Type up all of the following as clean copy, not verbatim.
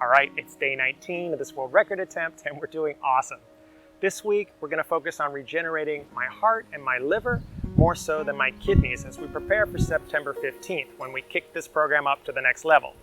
All right, it's day 19 of this world record attempt and we're doing awesome. This week, we're going to focus on regenerating my heart and my liver more so than my kidneys as we prepare for September 15th when we kick this program up to the next level.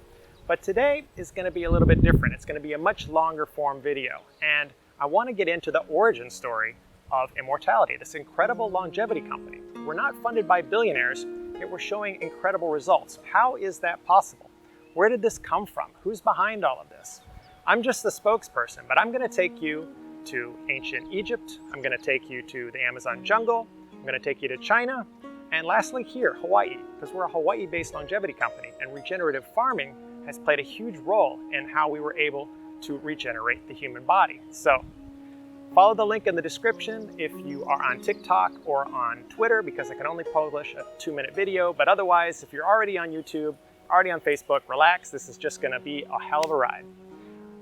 But today is going to be a little bit different. It's going to be a much longer form video, and I want to get into the origin story of Immortality, this incredible longevity company. We're not funded by billionaires, yet we're showing incredible results. How is that possible? Where did this come from? Who's behind all of this? I'm just the spokesperson, but I'm going to take you to ancient Egypt. I'm going to take you to the Amazon jungle. I'm going to take you to China. And lastly here, Hawaii, because we're a Hawaii-based longevity company, and regenerative farming has played a huge role in how we were able to regenerate the human body. So follow the link in the description if you are on TikTok or on Twitter, because I can only publish a 2-minute video. But otherwise, if you're already on YouTube, already on Facebook, relax. This is just going to be a hell of a ride.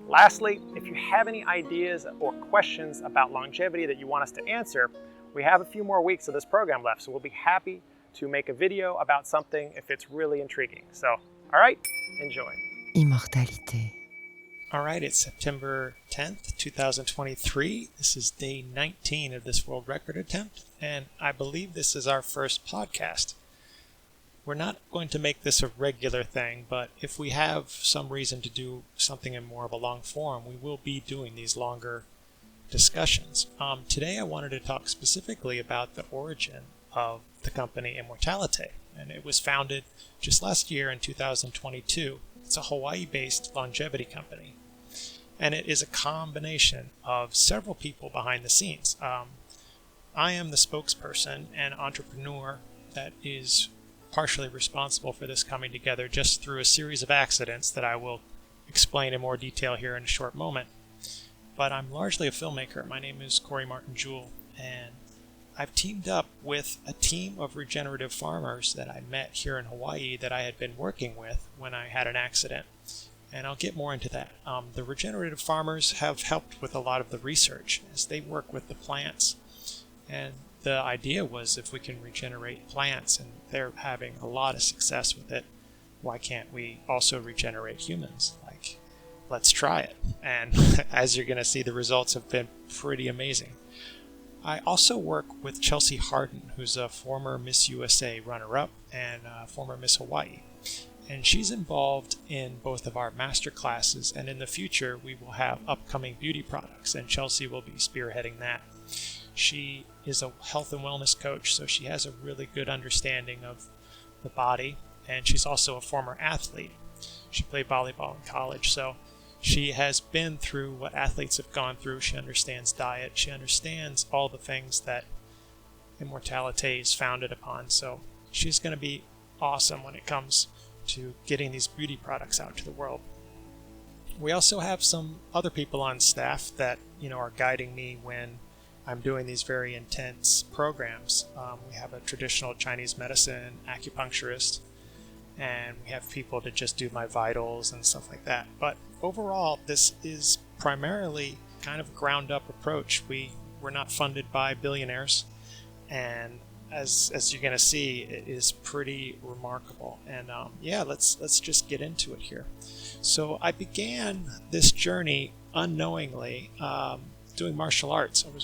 Lastly, if you have any ideas or questions about longevity that you want us to answer, we have a few more weeks of this program left, so we'll be happy to make a video about something if it's really intriguing. So, all right, enjoy. Immortalité. All right, it's September 10th, 2023. This is day 19 of this world record attempt, and I believe this is our first podcast. We're not going to make this a regular thing, but if we have some reason to do something in more of a long form, we will be doing these longer discussions. Today I wanted to talk specifically about the origin of the company Immortality, and it was founded just last year in 2022. It's a Hawaii-based longevity company, and it is a combination of several people behind the scenes. I am the spokesperson and entrepreneur that is partially responsible for this coming together just through a series of accidents that I will explain in more detail here in a short moment. But I'm largely a filmmaker. My name is Corey Martin Jewell, and I've teamed up with a team of regenerative farmers that I met here in Hawaii that I had been working with when I had an accident. And I'll get more into that. The regenerative farmers have helped with a lot of the research as they work with the plants. And the idea was if we can regenerate plants, and they're having a lot of success with it, why can't we also regenerate humans? Like, let's try it. And as you're going to see, the results have been pretty amazing. I also work with Chelsea Harden, who's a former Miss USA runner-up and former Miss Hawaii. And she's involved in both of our master classes, and in the future we will have upcoming beauty products, and Chelsea will be spearheading that. She is a health and wellness coach, so she has a really good understanding of the body, and she's also a former athlete. She played volleyball in college, so she has been through what athletes have gone through. She understands diet. She understands all the things that Immortality is founded upon, so she's going to be awesome when it comes to getting these beauty products out to the world. We also have some other people on staff that are guiding me when I'm doing these very intense programs. We have a traditional Chinese medicine acupuncturist, and we have people to just do my vitals and stuff like that. But overall, this is primarily kind of a ground-up approach. We're not funded by billionaires, and as you're going to see, it is pretty remarkable. And let's just get into it here. So I began this journey unknowingly. Doing martial arts. I'm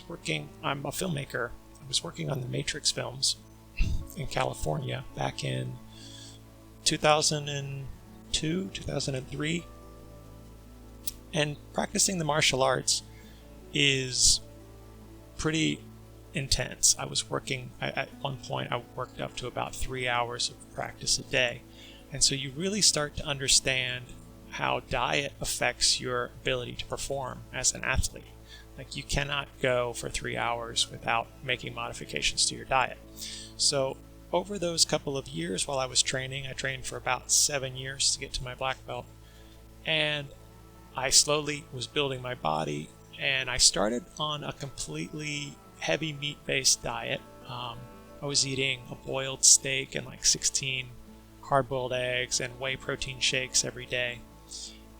a filmmaker. I was working on the Matrix films in California back in 2002, 2003. And practicing the martial arts is pretty intense. At one point I worked up to about 3 hours of practice a day. And so you really start to understand how diet affects your ability to perform as an athlete. Like, you cannot go for 3 hours without making modifications to your diet. So over those couple of years while I was training, I trained for about 7 years to get to my black belt. And I slowly was building my body, and I started on a completely heavy meat-based diet. I was eating a boiled steak and like 16 hard-boiled eggs and whey protein shakes every day.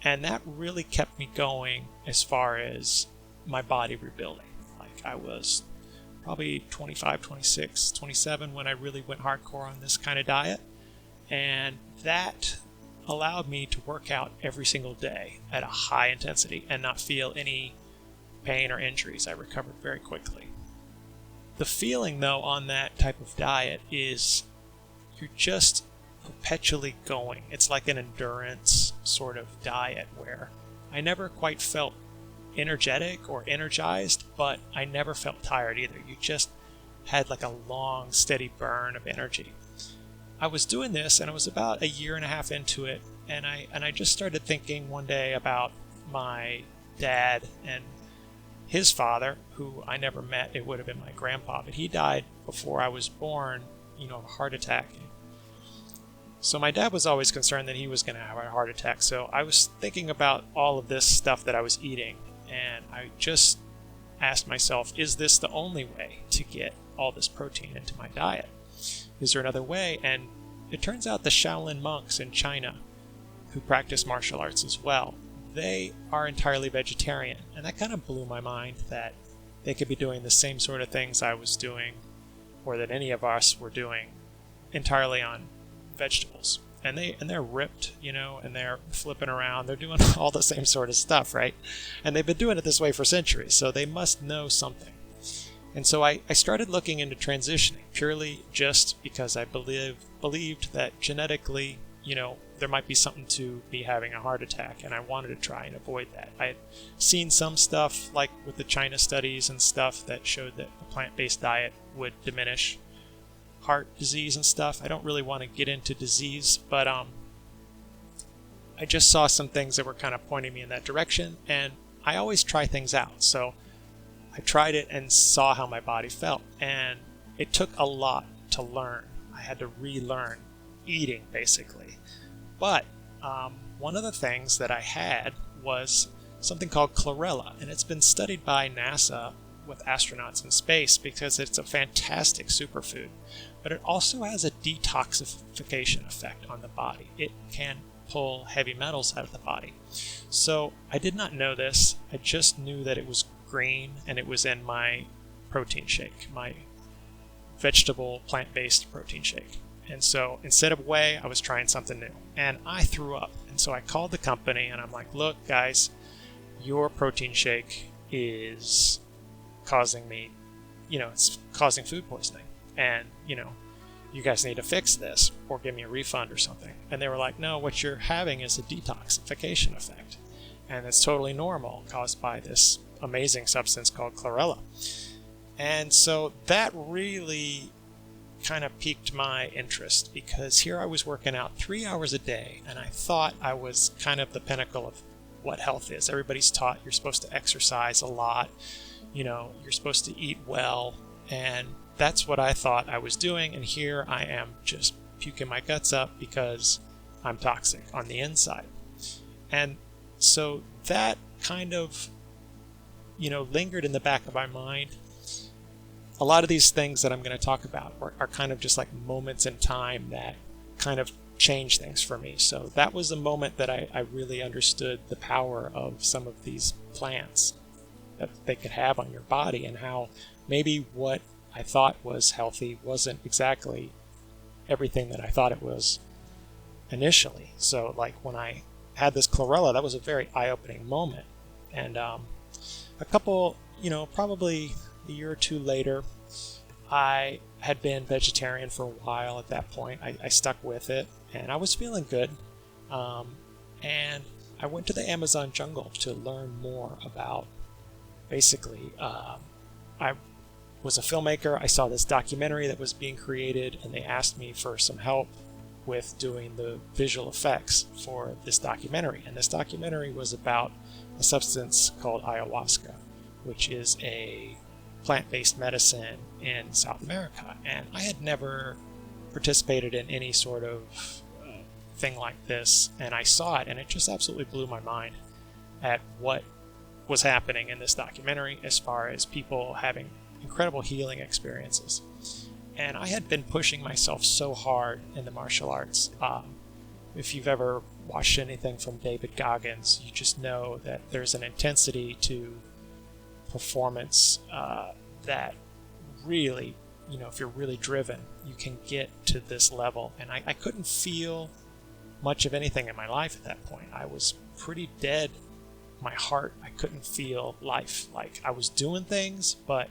And that really kept me going as far as my body rebuilding. Like, I was probably 25, 26, 27 when I really went hardcore on this kind of diet. And that allowed me to work out every single day at a high intensity and not feel any pain or injuries. I recovered very quickly. The feeling, though, on that type of diet is you're just perpetually going. It's like an endurance sort of diet where I never quite felt energetic or energized, but I never felt tired either. You just had like a long, steady burn of energy. I was doing this, and it was about a year and a half into it, and I just started thinking one day about my dad and his father, who I never met. It would have been my grandpa, but he died before I was born, of a heart attack. So my dad was always concerned that he was going to have a heart attack. So I was thinking about all of this stuff that I was eating, and I just asked myself, is this the only way to get all this protein into my diet? Is there another way? And it turns out the Shaolin monks in China, who practice martial arts as well, they are entirely vegetarian. And that kind of blew my mind that they could be doing the same sort of things I was doing, or that any of us were doing, entirely on vegetables. And they're ripped, and they're flipping around. They're doing all the same sort of stuff, right? And they've been doing it this way for centuries, so they must know something. And so I started looking into transitioning purely just because I believed that genetically, there might be something to me having a heart attack, and I wanted to try and avoid that. I had seen some stuff, like with the China studies and stuff, that showed that a plant-based diet would diminish heart disease and stuff. I don't really want to get into disease, but I just saw some things that were kind of pointing me in that direction, and I always try things out. So I tried it and saw how my body felt, and it took a lot to learn. I had to relearn eating, basically. But one of the things that I had was something called chlorella, and it's been studied by NASA with astronauts in space because it's a fantastic superfood. But it also has a detoxification effect on the body. It can pull heavy metals out of the body. So I did not know this. I just knew that it was green, and it was in my protein shake, my vegetable plant-based protein shake. And so instead of whey, I was trying something new, and I threw up. And so I called the company, and I'm like, look, guys, your protein shake is causing me, it's causing food poisoning, and you guys need to fix this or give me a refund or something. And they were like, no, what you're having is a detoxification effect, and it's totally normal, caused by this amazing substance called chlorella. And so that really kind of piqued my interest, because here I was working out 3 hours a day, and I thought I was kind of the pinnacle of what health is. Everybody's taught you're supposed to exercise a lot, you're supposed to eat well, and that's what I thought I was doing, and here I am just puking my guts up because I'm toxic on the inside. And so that kind of lingered in the back of my mind. A lot of these things that I'm going to talk about are kind of just like moments in time that kind of change things for me. So that was the moment that I really understood the power of some of these plants that they could have on your body, and how maybe what I thought was healthy wasn't exactly everything that I thought it was initially. So like when I had this chlorella, that was a very eye-opening moment. And a couple, probably a year or two later, I had been vegetarian for a while. At that point, I stuck with it, and I was feeling good. And I went to the Amazon jungle to learn more about, basically, I was a filmmaker. I saw this documentary that was being created, and they asked me for some help with doing the visual effects for this documentary. And this documentary was about a substance called ayahuasca, which is a plant-based medicine in South America. And I had never participated in any sort of thing like this, and I saw it, and it just absolutely blew my mind at what was happening in this documentary as far as people having incredible healing experiences. And I had been pushing myself so hard in the martial arts. If you've ever watched anything from David Goggins, you just know that there's an intensity to performance that really, if you're really driven, you can get to this level. And I couldn't feel much of anything in my life at that point. I was pretty dead. My heart, I couldn't feel life. Like, I was doing things, but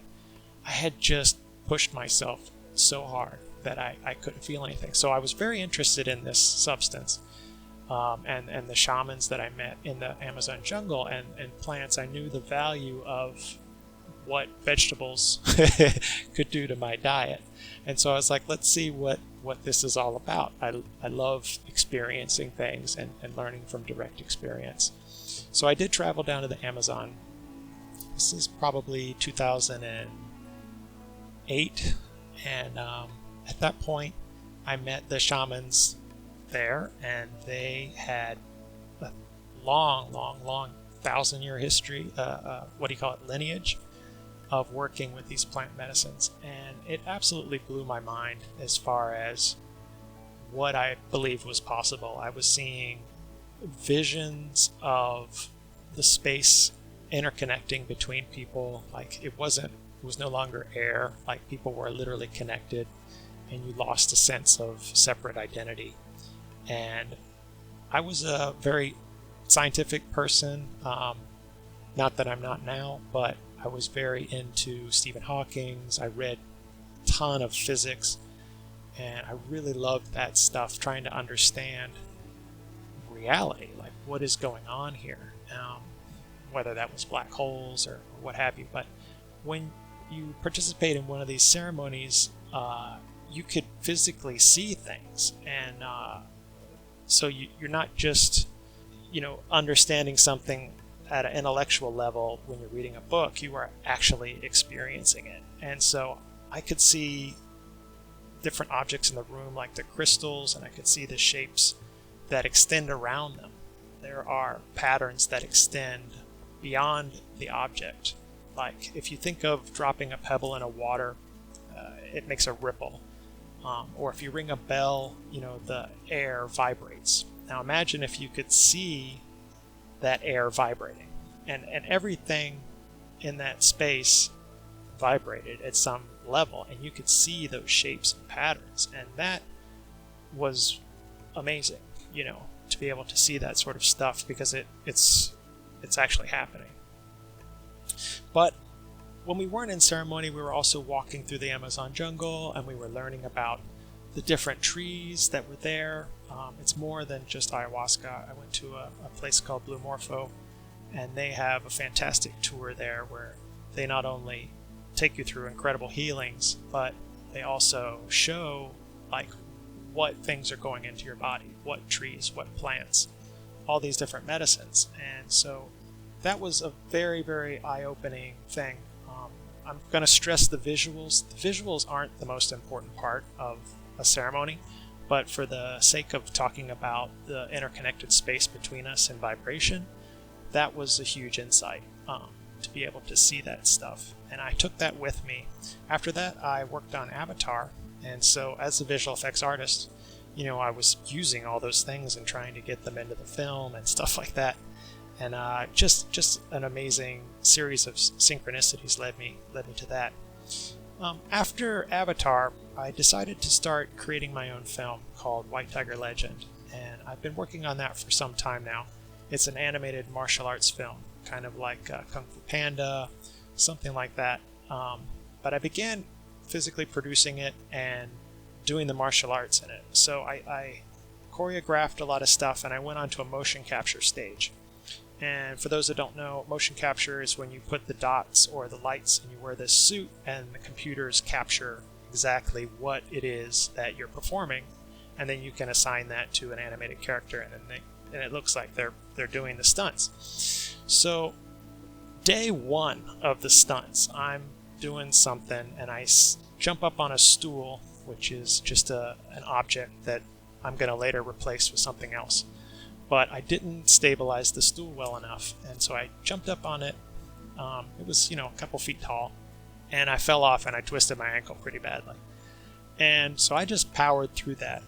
I had just pushed myself so hard that I couldn't feel anything. So I was very interested in this substance, and the shamans that I met in the Amazon jungle, and plants. I knew the value of what vegetables could do to my diet. And so I was like, let's see what this is all about. I love experiencing things and learning from direct experience. So I did travel down to the Amazon. This is probably 2008. And at that point, I met the shamans there, and they had a long 1,000-year history, lineage of working with these plant medicines. And it absolutely blew my mind as far as what I believed was possible. I was seeing visions of the space interconnecting between people. Like, it was no longer air. Like, people were literally connected, and you lost a sense of separate identity. And I was a very scientific person, not that I'm not now, but I was very into Stephen Hawking's. I read a ton of physics, and I really loved that stuff, trying to understand reality, like what is going on here, whether that was black holes or what have you. But when you participate in one of these ceremonies, you could physically see things, and so you're not just understanding something at an intellectual level when you're reading a book. You are actually experiencing it. And so I could see different objects in the room, like the crystals, and I could see the shapes that extend around them. There are patterns that extend beyond the object. Like, if you think of dropping a pebble in a water, it makes a ripple. Or if you ring a bell, the air vibrates. Now imagine if you could see that air vibrating, and everything in that space vibrated at some level, and you could see those shapes and patterns, and that was amazing, to be able to see that sort of stuff, because it's actually happening. But when we weren't in ceremony, we were also walking through the Amazon jungle, and we were learning about the different trees that were there. It's more than just ayahuasca. I went to a place called Blue Morpho, and they have a fantastic tour there where they not only take you through incredible healings, but they also show like what things are going into your body, what trees, what plants, all these different medicines. And so that was a very, very eye-opening thing. I'm going to stress the visuals. The visuals aren't the most important part of a ceremony, but for the sake of talking about the interconnected space between us and vibration, that was a huge insight, to be able to see that stuff. And I took that with me. After that, I worked on Avatar, and so as a visual effects artist, I was using all those things and trying to get them into the film and stuff like that. And just an amazing series of synchronicities led me to that. After Avatar, I decided to start creating my own film called White Tiger Legend, and I've been working on that for some time now. It's an animated martial arts film, kind of like Kung Fu Panda, something like that. But I began physically producing it and doing the martial arts in it. So I choreographed a lot of stuff, and I went onto a motion capture stage. And for those that don't know, motion capture is when you put the dots or the lights and you wear this suit, and the computers capture exactly what it is that you're performing, and then you can assign that to an animated character, and it looks like they're doing the stunts. So day one of the stunts, I'm doing something, and I jump up on a stool, which is just an object that I'm going to later replace with something else. But I didn't stabilize the stool well enough, and so I jumped up on it. It was, a couple feet tall, and I fell off and I twisted my ankle pretty badly. And so I just powered through that,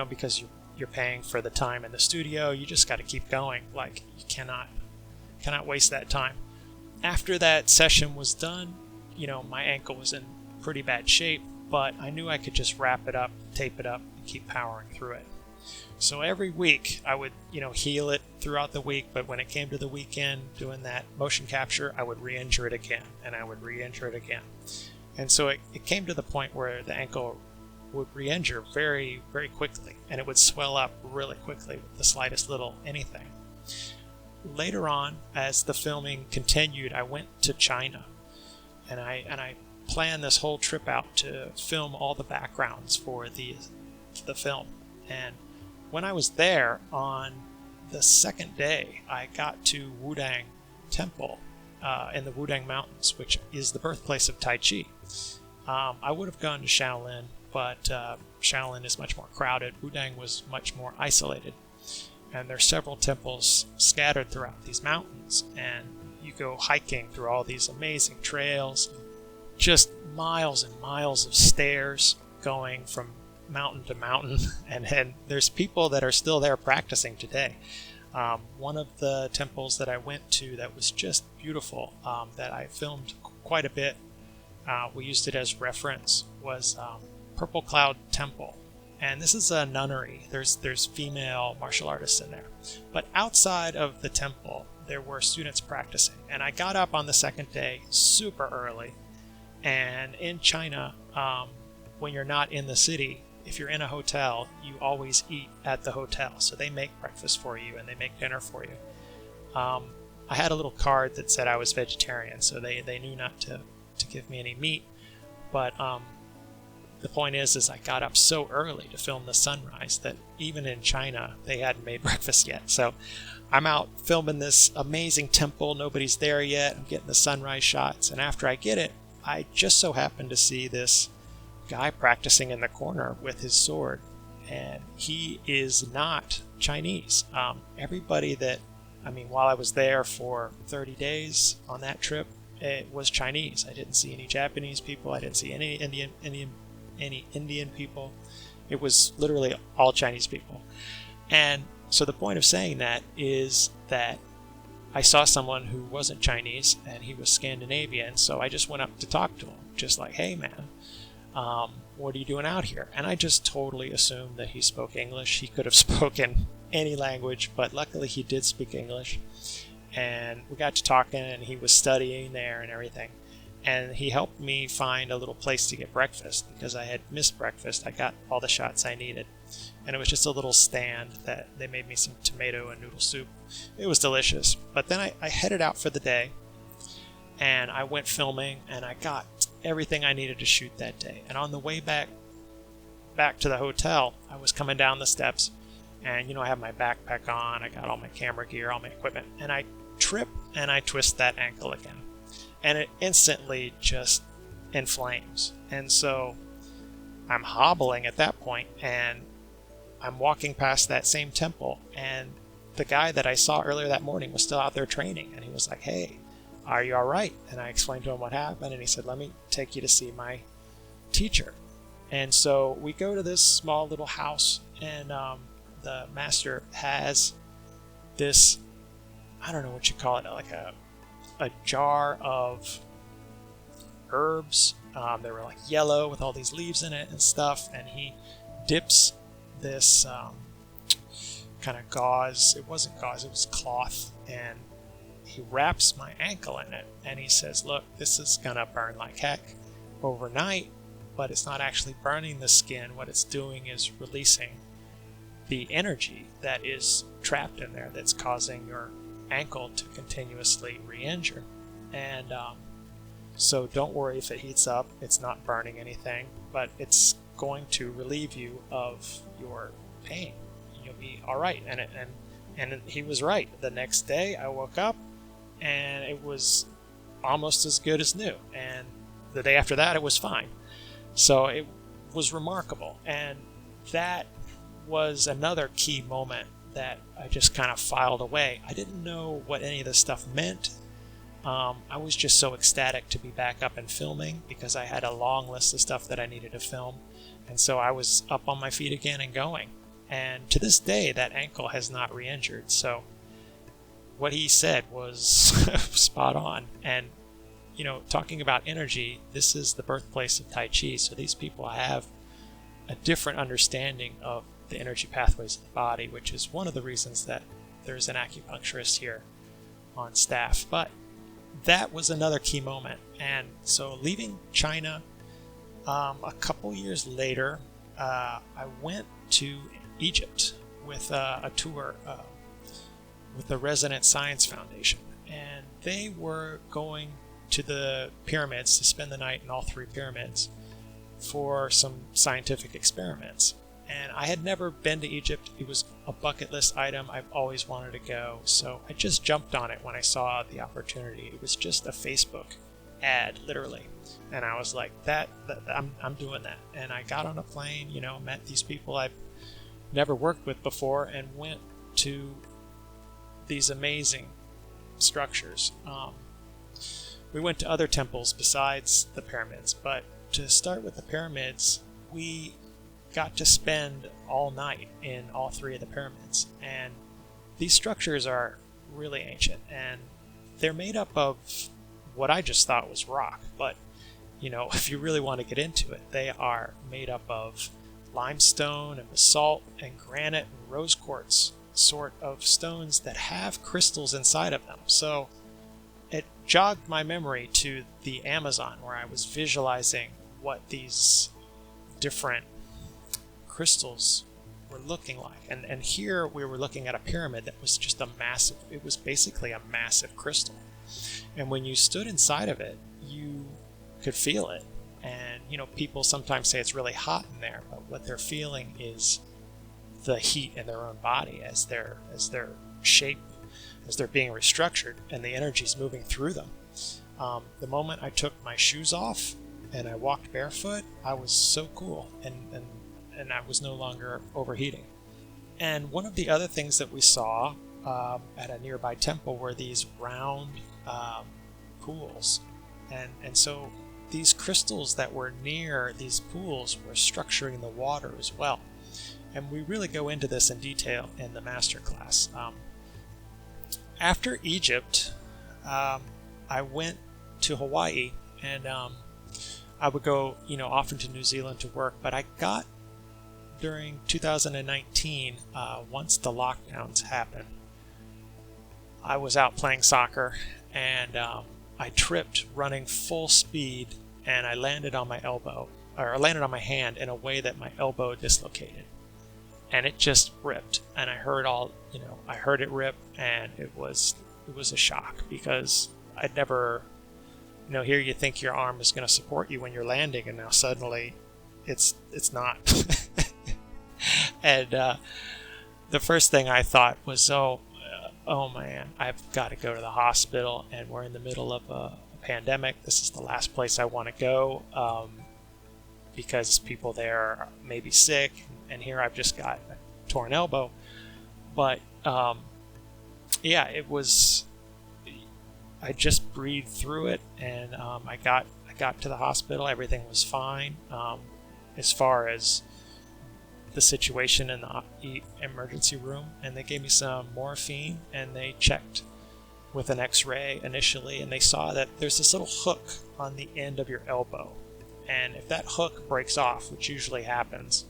because you're paying for the time in the studio. You just got to keep going. Like, you cannot waste that time. After that session was done, my ankle was in pretty bad shape, but I knew I could just wrap it up, tape it up, and keep powering through it. So every week I would, heal it throughout the week, but when it came to the weekend doing that motion capture, I would re-injure it again, and I would re-injure it again. And so it came to the point where the ankle would re-injure very, very quickly, and it would swell up really quickly with the slightest little anything. Later on, as the filming continued, I went to China, and I planned this whole trip out to film all the backgrounds for the film. And when I was there on the second day, I got to Wudang Temple in the Wudang Mountains, which is the birthplace of Tai Chi. I would have gone to Shaolin, but Shaolin is much more crowded. Wudang was much more isolated. And there's several temples scattered throughout these mountains, and you go hiking through all these amazing trails, just miles and miles of stairs going from mountain to mountain, and there's people that are still there practicing today. One of the temples that I went to that was just beautiful, that I filmed quite a bit, we used it as reference, was Purple Cloud Temple. And this is a nunnery. There's female martial artists in there. But outside of the temple, there were students practicing. And I got up on the second day super early. And in China, when you're not in the city, if you're in a hotel, you always eat at the hotel. So they make breakfast for you and they make dinner for you. I had a little card that said I was vegetarian, so they knew not to give me any meat. But the point is I got up so early to film the sunrise that even in China, they hadn't made breakfast yet. So I'm out filming this amazing temple. Nobody's there yet. I'm getting the sunrise shots. And after I get it, I just so happen to see this guy practicing in the corner with his sword. And he is not Chinese. While I was there for 30 days on that trip, it was Chinese. I didn't see any Japanese people. I didn't see any Indian people. It was literally all Chinese people. And so the point of saying that is that I saw someone who wasn't Chinese and he was Scandinavian, so I just went up to talk to him, just like, hey man, what are you doing out here? And I just totally assumed that he spoke English. He could have spoken any language, but luckily he did speak English. And we got to talking, and he was studying there and everything. And he helped me find a little place to get breakfast because I had missed breakfast. I got all the shots I needed. And it was just a little stand that they made me some tomato and noodle soup. It was delicious. But then I headed out for the day, and I went filming, and I got everything I needed to shoot that day. And on the way back to the hotel, I was coming down the steps, and I have my backpack on, I got all my camera gear, all my equipment, and I trip and I twist that ankle again. And it instantly just inflames. And so I'm hobbling at that point, and I'm walking past that same temple, and the guy that I saw earlier that morning was still out there training, and he was like, hey, are you all right? And I explained to him what happened, and he said, let me take you to see my teacher. And so we go to this small little house, and the master has this, I don't know what you call it, like a jar of herbs. They were like yellow with all these leaves in it and stuff, and he dips this kind of gauze. It wasn't gauze, it was cloth, and he wraps my ankle in it, and he says, look, this is gonna burn like heck overnight, but it's not actually burning the skin. What it's doing is releasing the energy that is trapped in there that's causing your ankle to continuously re-injure. And so don't worry if it heats up. It's not burning anything, but it's going to relieve you of your pain. You'll be all right. And he was right. The next day I woke up and it was almost as good as new. And the day after that, it was fine. So it was remarkable. And that was another key moment that I just kind of filed away. I didn't know what any of this stuff meant. I was just so ecstatic to be back up and filming because I had a long list of stuff that I needed to film. And so I was up on my feet again and going. And to this day, that ankle has not re-injured. So what he said was spot on. And, talking about energy, this is the birthplace of Tai Chi. So these people have a different understanding of the energy pathways of the body, which is one of the reasons that there's an acupuncturist here on staff. But that was another key moment. And so leaving China, a couple years later, I went to Egypt with a tour with the Resident Science Foundation. And they were going to the pyramids to spend the night in all 3 pyramids for some scientific experiments. And I had never been to Egypt. It was a bucket list item. I've always wanted to go. So I just jumped on it when I saw the opportunity. It was just a Facebook ad, literally. And I was like, I'm doing that. And I got on a plane, met these people I've never worked with before, and went to these amazing structures. We went to other temples besides the pyramids, but to start with the pyramids, we got to spend all night in all 3 of the pyramids. And these structures are really ancient, and they're made up of what I just thought was rock. But, if you really want to get into it, they are made up of limestone and basalt and granite and rose quartz sort of stones that have crystals inside of them. So it jogged my memory to the Amazon, where I was visualizing what these different crystals were looking like. And here we were looking at a pyramid that was just it was basically a massive crystal. And when you stood inside of it, you could feel it. And, people sometimes say it's really hot in there, but what they're feeling is the heat in their own body as their shape, as they're being restructured, and the energy's moving through them. The moment I took my shoes off and I walked barefoot, I was so cool, and I was no longer overheating. And one of the other things that we saw at a nearby temple were these round pools. And so these crystals that were near these pools were structuring the water as well. And we really go into this in detail in the master class. After Egypt, I went to Hawaii, and I would go, often to New Zealand to work. But I got, during 2019, once the lockdowns happened, I was out playing soccer, and I tripped running full speed, and I landed on my my hand in a way that my elbow dislocated. And it just ripped, and I heard it rip, and it was a shock, because I'd never, here you think your arm is going to support you when you're landing, and now suddenly it's not. And the first thing I thought was, oh man, I've got to go to the hospital, and we're in the middle of a pandemic. This is the last place I want to go, because people there may be sick, and here I've just got a torn elbow. But it was, I just breathed through it, and I got to the hospital. Everything was fine as far as the situation in the emergency room, and they gave me some morphine, and they checked with an x-ray initially, and they saw that there's this little hook on the end of your elbow, and if that hook breaks off, which usually happens,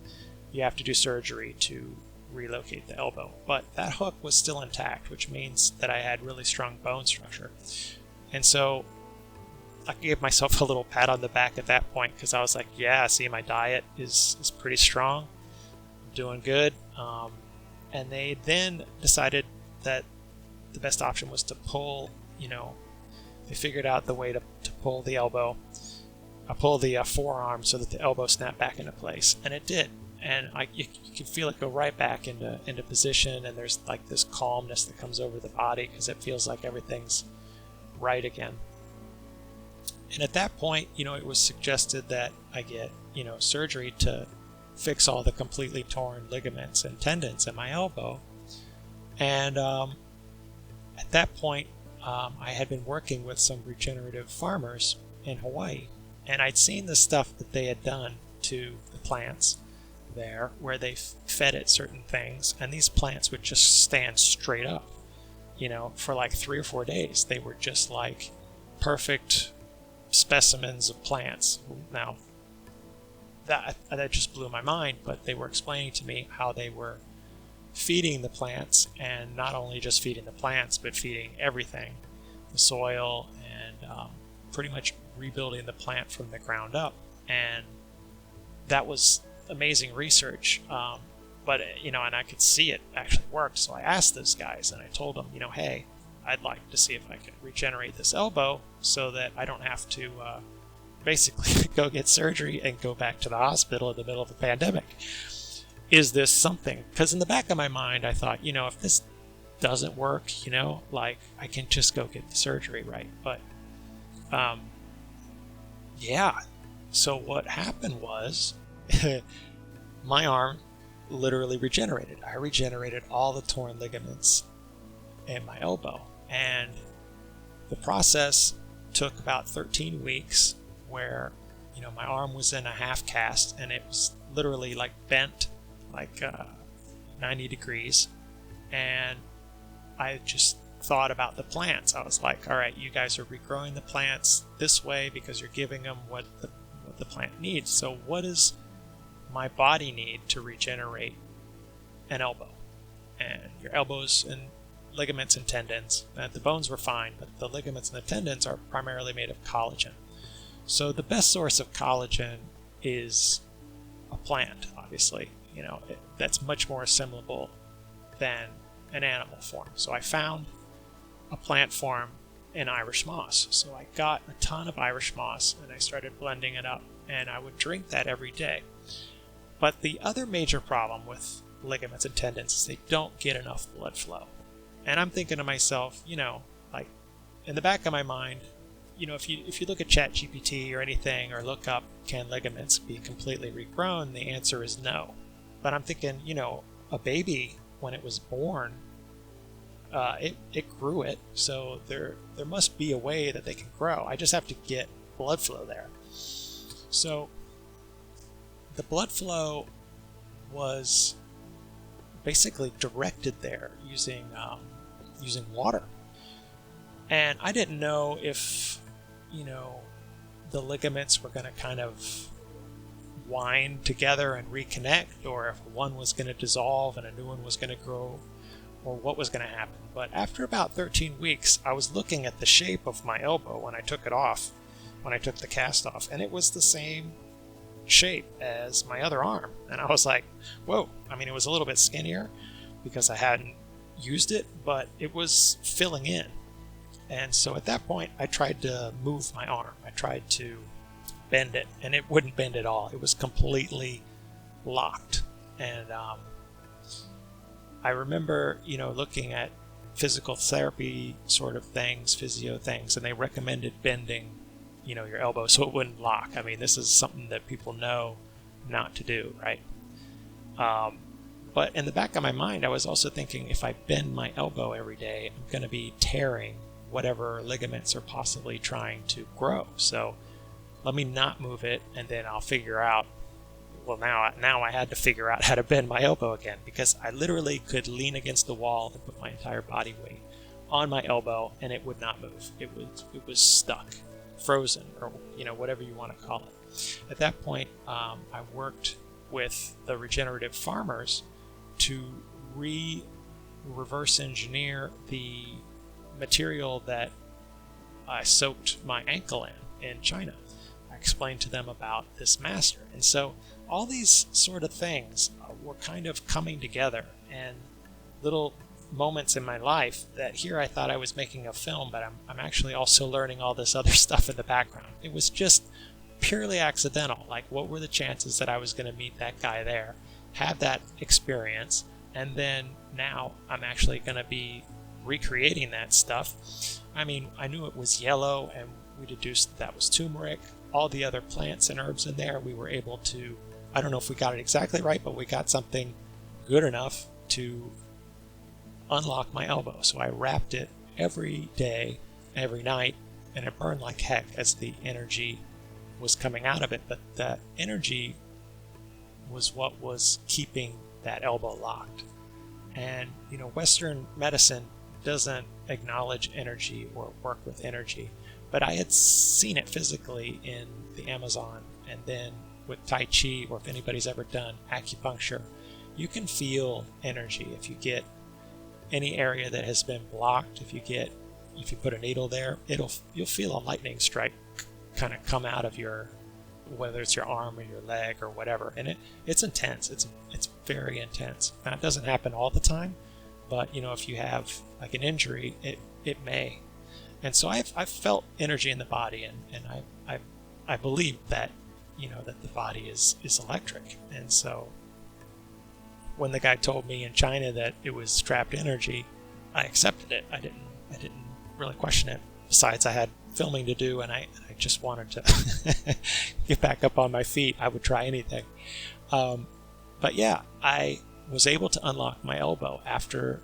you have to do surgery to relocate the elbow. But that hook was still intact, which means that I had really strong bone structure. And so I gave myself a little pat on the back at that point, because I was like, yeah, see, my diet is pretty strong. I'm doing good. And they then decided that the best option was to pull, they figured out the way to pull the elbow. I pulled the forearm so that the elbow snapped back into place, and it did. And you can feel it go right back into position, and there's like this calmness that comes over the body, because it feels like everything's right again. And at that point, it was suggested that I get, surgery to fix all the completely torn ligaments and tendons in my elbow. And at that point, I had been working with some regenerative farmers in Hawaii, and I'd seen the stuff that they had done to the plants there, where they fed it certain things, and these plants would just stand straight up, for like 3 or 4 days. They were just like perfect specimens of plants. Now, that just blew my mind. But they were explaining to me how they were feeding the plants, and not only just feeding the plants, but feeding everything, the soil, and pretty much rebuilding the plant from the ground up. And that was amazing research. But and I could see it actually worked. So I asked those guys, and I told them, hey, I'd like to see if I could regenerate this elbow so that I don't have to basically go get surgery and go back to the hospital in the middle of a pandemic. Is this something? Because in the back of my mind, I thought, if this doesn't work, like I can just go get the surgery, right? But yeah. So what happened was my arm literally regenerated. I regenerated all the torn ligaments in my elbow. And the process took about 13 weeks where, my arm was in a half cast, and it was literally like bent like 90 degrees. And I just thought about the plants. I was like, all right, you guys are regrowing the plants this way because you're giving them what the plant needs. So what does my body need to regenerate an elbow? And your elbows and ligaments and tendons, the bones were fine, but the ligaments and the tendons are primarily made of collagen. So the best source of collagen is a plant, obviously. That's much more assimilable than an animal form. So I found a plant form in Irish moss. So I got a ton of Irish moss and I started blending it up, and I would drink that every day. But the other major problem with ligaments and tendons is they don't get enough blood flow. And I'm thinking to myself, like in the back of my mind, if you look at ChatGPT or anything, or look up, can ligaments be completely regrown? The answer is no. But I'm thinking, a baby, when it was born, it grew it. So there must be a way that they can grow. I just have to get blood flow there. So the blood flow was basically directed there using water. And I didn't know if, the ligaments were going to kind of wind together and reconnect, or if one was going to dissolve and a new one was going to grow, or what was going to happen. But after about 13 weeks, I was looking at the shape of my elbow when I took the cast off, and it was the same shape as my other arm. And I was like, whoa. It was a little bit skinnier because I hadn't used it, but it was filling in. And so at that point, I tried to move my arm. I tried to bend it, and it wouldn't bend at all. It was completely locked. And I remember, looking at physical therapy sort of things, physio things, and they recommended bending, your elbow so it wouldn't lock. This is something that people know not to do, right? But in the back of my mind, I was also thinking, if I bend my elbow every day, I'm going to be tearing whatever ligaments are possibly trying to grow. So let me not move it, and then I'll figure out. Well, now I had to figure out how to bend my elbow again, because I literally could lean against the wall and put my entire body weight on my elbow, and it would not move. It was stuck, frozen, or whatever you want to call it. At that point, I worked with the regenerative farmers to reverse engineer the material that I soaked my ankle in China. I explained to them about this master. And so all these sort of things were kind of coming together, and little moments in my life that here I thought I was making a film, but I'm actually also learning all this other stuff in the background. It was just purely accidental. Like, what were the chances that I was going to meet that guy there, have that experience, and then now I'm actually going to be recreating that stuff. I knew it was yellow, and we deduced that was turmeric. All the other plants and herbs in there, we were able to, I don't know if we got it exactly right, but we got something good enough to unlock my elbow. So I wrapped it every day, every night, and it burned like heck as the energy was coming out of it. But the energy was what was keeping that elbow locked. And, Western medicine doesn't acknowledge energy or work with energy. But I had seen it physically in the Amazon, and then with Tai Chi, or if anybody's ever done acupuncture, you can feel energy. If you get any area that has been blocked, if you put a needle there, you'll feel a lightning strike kind of come out of whether it's your arm or your leg or whatever, and it's intense. It's very intense. Now, it doesn't happen all the time, but if you have like an injury, it may. And so I've felt energy in the body, and I believe that that the body is electric. And so when the guy told me in China that it was trapped energy, I accepted it. I didn't really question it. Besides, I had filming to do, and I just wanted to get back up on my feet. I would try anything. But yeah, I was able to unlock my elbow after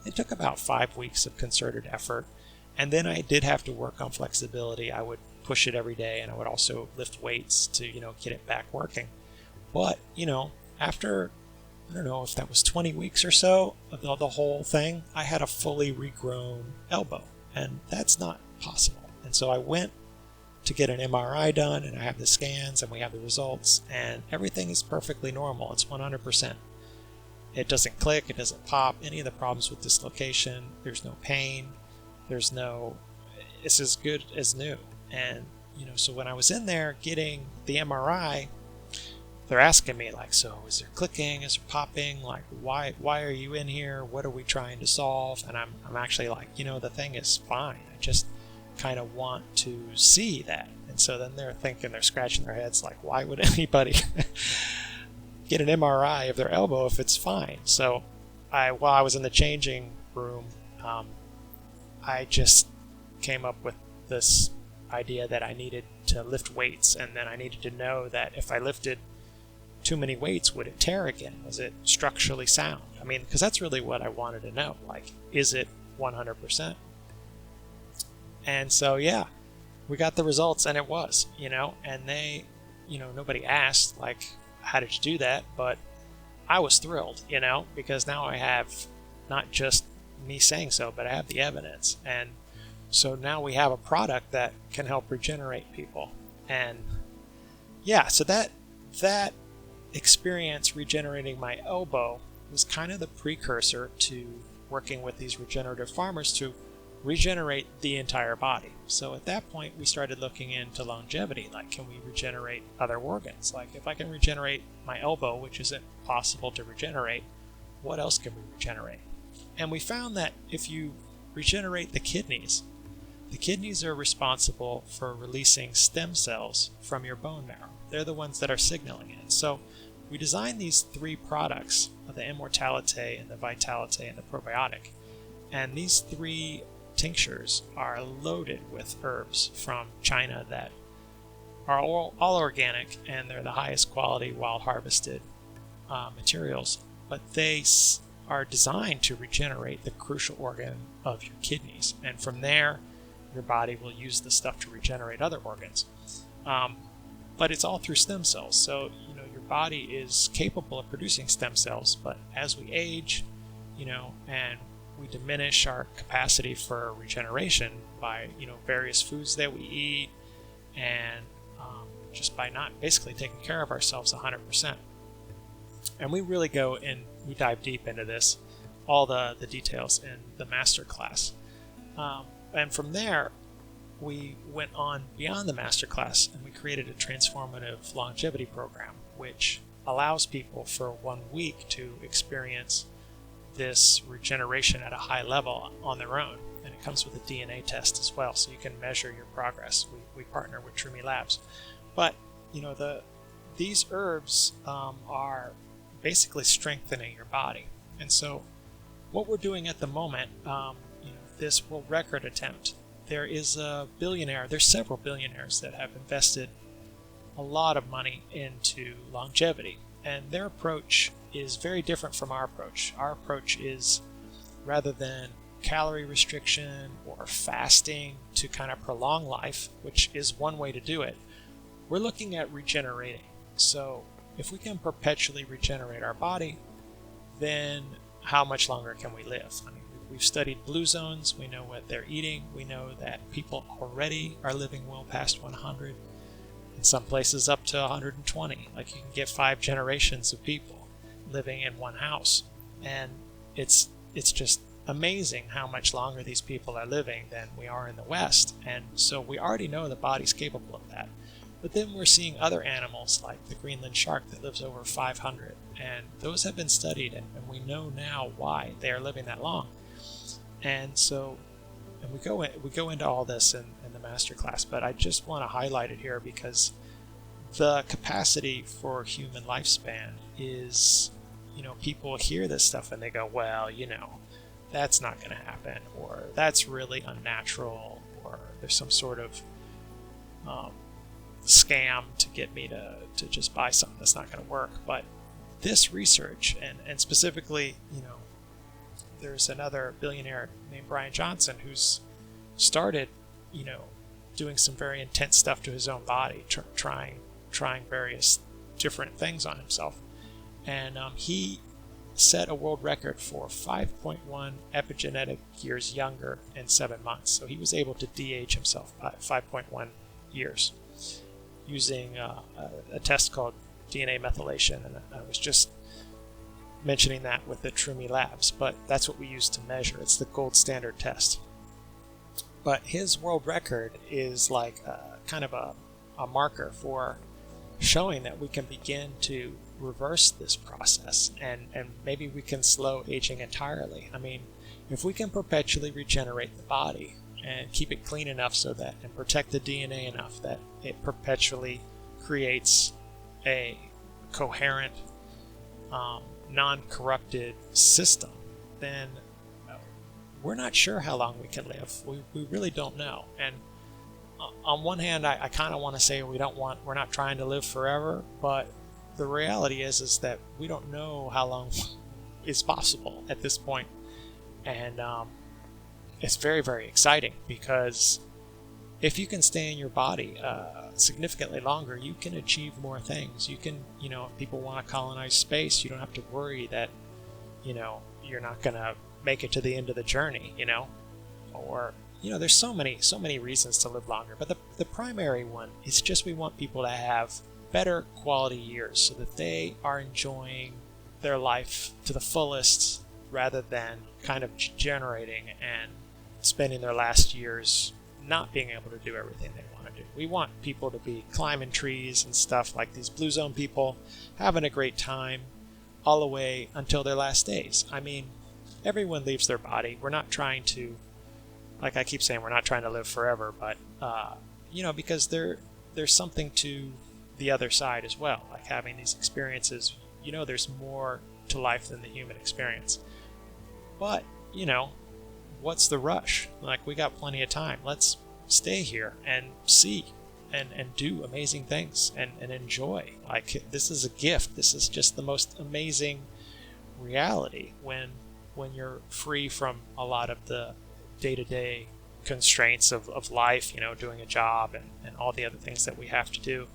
it took about 5 weeks of concerted effort. And then I did have to work on flexibility. I would push it every day, and I would also lift weights to, get it back working. But, after, I don't know if that was 20 weeks or so of the whole thing, I had a fully regrown elbow, and that's not possible. And so I went to get an MRI done, and I have the scans, and we have the results, and everything is perfectly normal. It's 100%. It doesn't click, it doesn't pop, any of the problems with dislocation, there's no pain, it's as good as new. And, so when I was in there getting the MRI, they're asking me, like, so is there clicking, is there popping, like, why are you in here, what are we trying to solve? And I'm actually like, the thing is fine, I just kind of want to see that. And so then they're scratching their heads like, why would anybody get an MRI of their elbow if it's fine? So while I was in the changing room, I just came up with this idea that I needed to lift weights, and then I needed to know that if I lifted too many weights, would it tear again? Was it structurally sound? I mean, because that's really what I wanted to know. Like, is it 100%? And so, yeah, we got the results, and it was, and they, nobody asked, like, how did you do that? But I was thrilled, because now I have not just me saying so, but I have the evidence. And so now we have a product that can help regenerate people. And yeah, so that experience regenerating my elbow was kind of the precursor to working with these regenerative farmers to regenerate the entire body. So at that point, we started looking into longevity. Like, can we regenerate other organs? Like, if I can regenerate my elbow, which isn't possible to regenerate, what else can we regenerate? And we found that if you regenerate the kidneys are responsible for releasing stem cells from your bone marrow. They're the ones that are signaling it. So we designed these 3 products, the Immortalite and the Vitalite and the Probiotic. And these 3 tinctures are loaded with herbs from China that are all organic, and they're the highest quality wild harvested materials. But they are designed to regenerate the crucial organ of your kidneys. And from there, your body will use the stuff to regenerate other organs. But it's all through stem cells. So, your body is capable of producing stem cells, but as we age, and we diminish our capacity for regeneration by, various foods that we eat, and just by not basically taking care of ourselves 100%. And we really we dive deep into this, all the details in the master class. And from there, we went on beyond the master class, and we created a transformative longevity program, which allows people for 1 week to experience this regeneration at a high level on their own. And it comes with a DNA test as well, so you can measure your progress. We partner with Trumi Labs. But, these herbs are basic's strengthening your body. And so what we're doing at the moment, this world record attempt, there's several billionaires that have invested a lot of money into longevity, and their approach is very different from our approach. Our approach is, rather than calorie restriction or fasting to kind of prolong life, which is one way to do it, we're looking at regenerating. So if we can perpetually regenerate our body, then how much longer can we live? I mean, we've studied blue zones, we know what they're eating, we know that people already are living well past 100. In some places up to 120. Like you can get 5 generations of people living in one house. And it's just amazing how much longer these people are living than we are in the West. And so we already know the body's capable of that. But then we're seeing other animals like the Greenland shark that lives over 500. And those have been studied, and we know now why they are living that long. And so, and we go into all this in the master class, but I just want to highlight it here because the capacity for human lifespan is, people hear this stuff and they go, well, that's not going to happen, or that's really unnatural, or there's some sort of scam to get me to just buy something that's not going to work. But this research, and specifically, there's another billionaire named Brian Johnson who's started, doing some very intense stuff to his own body, trying various different things on himself. And he set a world record for 5.1 epigenetic years younger in 7 months. So he was able to de-age himself by 5.1 years using a test called DNA methylation. And I was just mentioning that with the Trumi Labs, but that's what we use to measure. It's the gold standard test. But his world record is like kind of a marker for showing that we can begin to reverse this process, and maybe we can slow aging entirely. I mean, if we can perpetually regenerate the body and keep it clean enough so that, and protect the DNA enough that it perpetually creates a coherent, non-corrupted system, then we're not sure how long we can live. We really don't know. And on one hand, I kind of want to say we're not trying to live forever, but the reality is that we don't know how long is possible at this point. And it's very, very exciting, because if you can stay in your body significantly longer, you can achieve more things. You can, if people want to colonize space, you don't have to worry that, you're not going to make it to the end of the journey, or, there's so many reasons to live longer. But the primary one is just we want people to have better quality years so that they are enjoying their life to the fullest, rather than kind of degenerating and spending their last years not being able to do everything they want to do. We want people to be climbing trees and stuff like these Blue Zone people, having a great time all the way until their last days. I mean, everyone leaves their body. We're not trying to, like I keep saying, we're not trying to live forever, but, because there's something to the other side as well, like having these experiences. There's more to life than the human experience. But, what's the rush? Like, we got plenty of time. Let's stay here and see and do amazing things and enjoy. Like, this is a gift. This is just the most amazing reality when you're free from a lot of the day-to-day constraints of life, doing a job and all the other things that we have to do.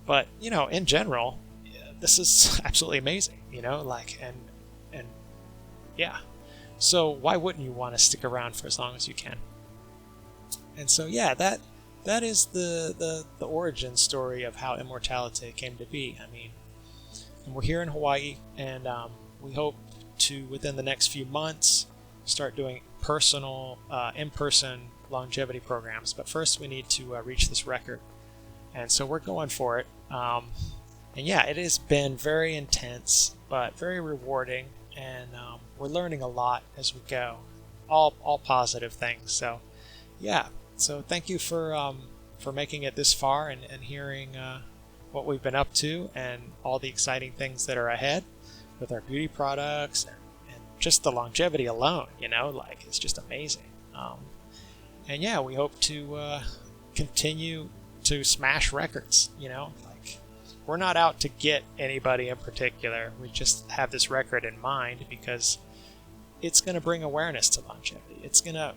But, in general, this is absolutely amazing, and yeah. So why wouldn't you want to stick around for as long as you can? And so, yeah, that is the origin story of how Immortality came to be. I mean, we're here in Hawaii, and we hope to, within the next few months, start doing personal, in-person longevity programs. But first, we need to reach this record. And so we're going for it. And yeah, it has been very intense, but very rewarding. And we're learning a lot as we go. All positive things. So yeah. So thank you for making it this far and hearing what we've been up to and all the exciting things that are ahead with our beauty products and just the longevity alone, it's just amazing. And yeah, we hope to continue to smash records, we're not out to get anybody in particular. We just have this record in mind because it's going to bring awareness to longevity. It's going to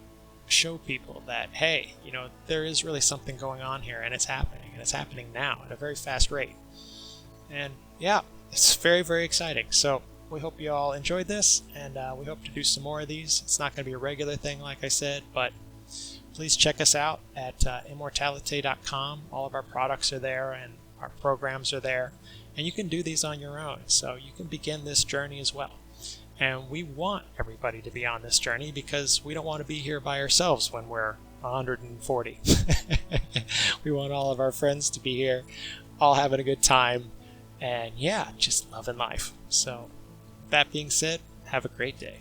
show people that, hey, there is really something going on here, and it's happening now at a very fast rate. And yeah, it's very, very exciting. So we hope you all enjoyed this, and we hope to do some more of these. It's not going to be a regular thing, like I said, but please check us out at immortalite.com. All of our products are there and our programs are there. And you can do these on your own, so you can begin this journey as well. And we want everybody to be on this journey because we don't want to be here by ourselves when we're 140. We want all of our friends to be here, all having a good time, and yeah, just loving life. So, that being said, have a great day.